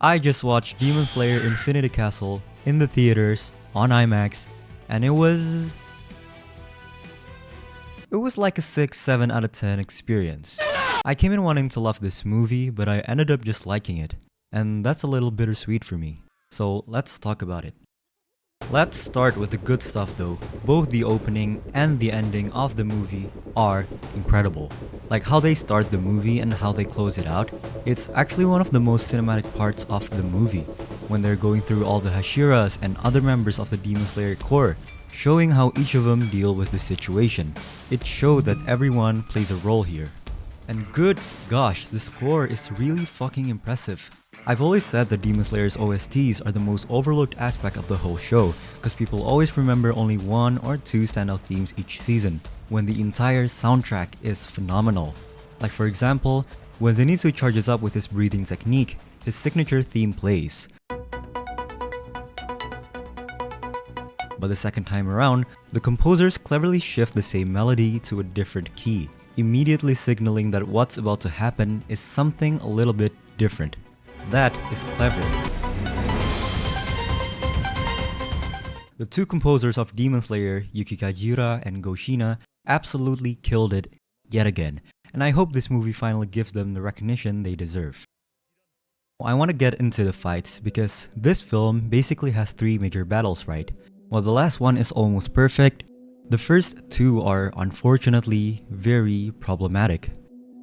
I just watched Demon Slayer Infinity Castle in the theaters on IMAX, and it was like a 6-7 out of 10 experience. I came in wanting to love this movie, but I ended up just liking it, and that's a little bittersweet for me. So let's talk about it. Let's start with the good stuff though. Both the opening and the ending of the movie are incredible. Like how they start the movie and how they close it out, it's actually one of the most cinematic parts of the movie, when they're going through all the Hashiras and other members of the Demon Slayer Corps, showing how each of them deal with the situation. It showed that everyone plays a role here. And good gosh, the score is really fucking impressive. I've always said that Demon Slayer's OSTs are the most overlooked aspect of the whole show, because people always remember only one or two standout themes each season, when the entire soundtrack is phenomenal. Like for example, when Zenitsu charges up with his breathing technique, his signature theme plays. But the second time around, the composers cleverly shift the same melody to a different key, immediately signaling that what's about to happen is something a little bit different. That is clever. The two composers of Demon Slayer, Yuki Kajira and Go Shina, absolutely killed it yet again, and I hope this movie finally gives them the recognition they deserve. I want to get into the fights because this film basically has three major battles, right? While the last one is almost perfect, the first two are unfortunately very problematic.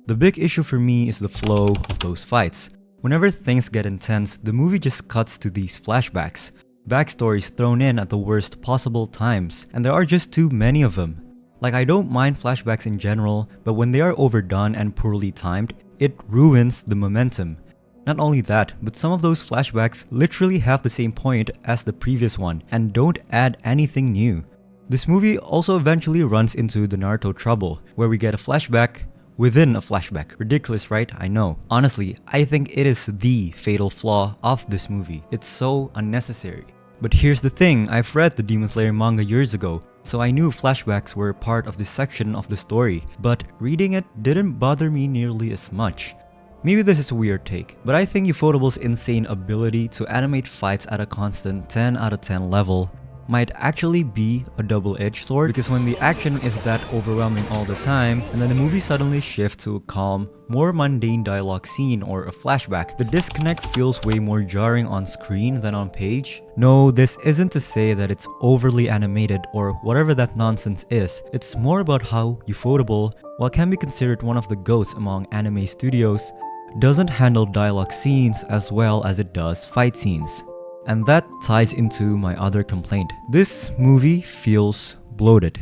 The big issue for me is the flow of those fights. Whenever things get intense, the movie just cuts to these flashbacks, backstories thrown in at the worst possible times, and there are just too many of them. Like, I don't mind flashbacks in general, but when they are overdone and poorly timed, it ruins the momentum. Not only that, but some of those flashbacks literally have the same point as the previous one and don't add anything new. This movie also eventually runs into the Naruto trouble, where we get a flashback within a flashback. Ridiculous, right? I know. Honestly, I think it is the fatal flaw of this movie. It's so unnecessary. But here's the thing, I've read the Demon Slayer manga years ago, so I knew flashbacks were part of this section of the story, but reading it didn't bother me nearly as much. Maybe this is a weird take, but I think Ufotable's insane ability to animate fights at a constant 10 out of 10 level might actually be a double-edged sword, because when the action is that overwhelming all the time, and then the movie suddenly shifts to a calm, more mundane dialogue scene or a flashback, the disconnect feels way more jarring on screen than on page. No, this isn't to say that it's overly animated or whatever that nonsense is. It's more about how Ufotable, while can be considered one of the GOATs among anime studios, doesn't handle dialogue scenes as well as it does fight scenes. And that ties into my other complaint. This movie feels bloated.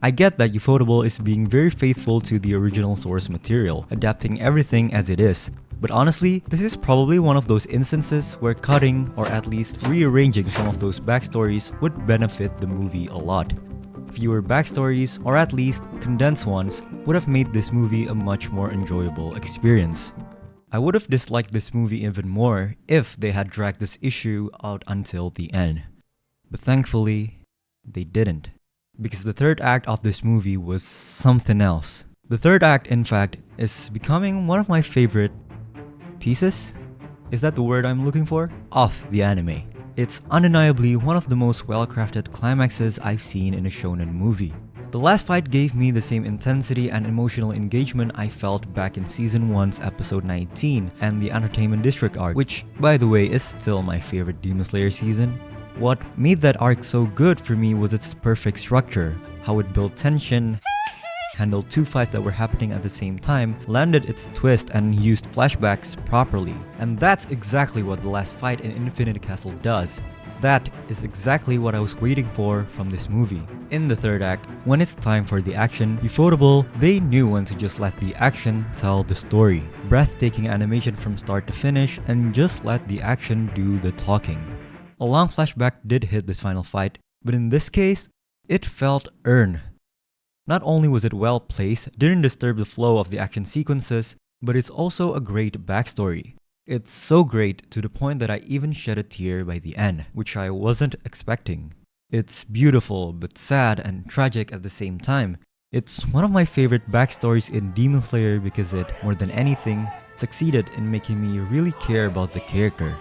I get that Ufotable is being very faithful to the original source material, adapting everything as it is. But honestly, this is probably one of those instances where cutting or at least rearranging some of those backstories would benefit the movie a lot. Fewer backstories, or at least condensed ones, would have made this movie a much more enjoyable experience. I would have disliked this movie even more if they had dragged this issue out until the end. But thankfully, they didn't. Because the third act of this movie was something else. The third act, in fact, is becoming one of my favorite pieces? Is that the word I'm looking for? Of the anime. It's undeniably one of the most well-crafted climaxes I've seen in a shonen movie. The last fight gave me the same intensity and emotional engagement I felt back in Season 1's Episode 19 and the Entertainment District arc, which, by the way, is still my favorite Demon Slayer season. What made that arc so good for me was its perfect structure, how it built tension, handled two fights that were happening at the same time, landed its twist, and used flashbacks properly. And that's exactly what the last fight in Infinity Castle does. That is exactly what I was waiting for from this movie. In the third act, when it's time for the action, Ufotable, they knew when to just let the action tell the story. Breathtaking animation from start to finish, and just let the action do the talking. A long flashback did hit this final fight, but in this case, it felt earned. Not only was it well placed, didn't disturb the flow of the action sequences, but it's also a great backstory. It's so great to the point that I even shed a tear by the end, which I wasn't expecting. It's beautiful but sad and tragic at the same time. It's one of my favorite backstories in Demon Slayer because it, more than anything, succeeded in making me really care about the character.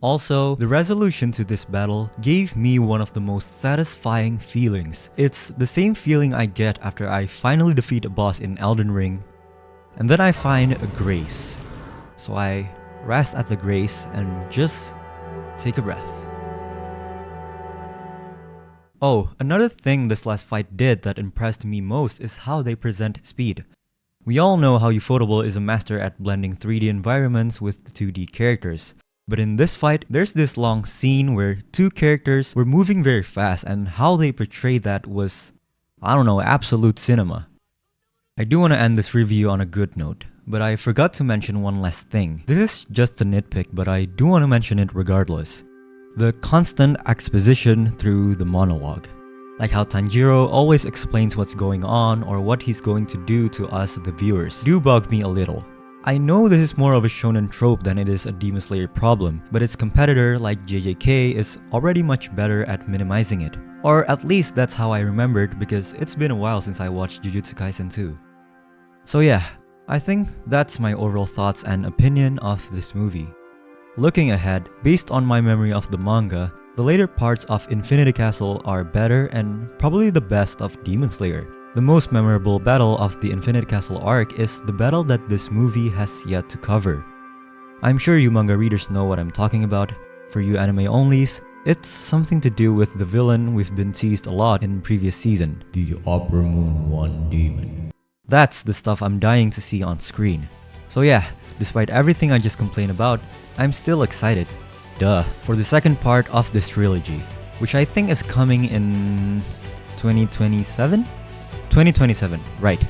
Also, the resolution to this battle gave me one of the most satisfying feelings. It's the same feeling I get after I finally defeat a boss in Elden Ring, and then I find a grace. So I rest at the grace and just take a breath. Oh, another thing this last fight did that impressed me most is how they present speed. We all know how Ufotable is a master at blending 3D environments with 2D characters. But in this fight, there's this long scene where two characters were moving very fast, and how they portrayed that was, I don't know, absolute cinema. I do want to end this review on a good note, but I forgot to mention one last thing. This is just a nitpick, but I do want to mention it regardless. The constant exposition through the monologue. Like how Tanjiro always explains what's going on or what he's going to do to us, the viewers, do bug me a little. I know this is more of a shonen trope than it is a Demon Slayer problem, but its competitor like JJK is already much better at minimizing it. Or at least that's how I remembered, because it's been a while since I watched Jujutsu Kaisen 2. So yeah, I think that's my overall thoughts and opinion of this movie. Looking ahead, based on my memory of the manga, the later parts of Infinity Castle are better and probably the best of Demon Slayer. The most memorable battle of the Infinity Castle arc is the battle that this movie has yet to cover. I'm sure you manga readers know what I'm talking about. For you anime onlys, it's something to do with the villain we've been teased a lot in previous season, the Upper Moon One Demon. That's the stuff I'm dying to see on screen. So yeah, despite everything I just complained about, I'm still excited, for the second part of this trilogy, which I think is coming in 2027? 2027, right.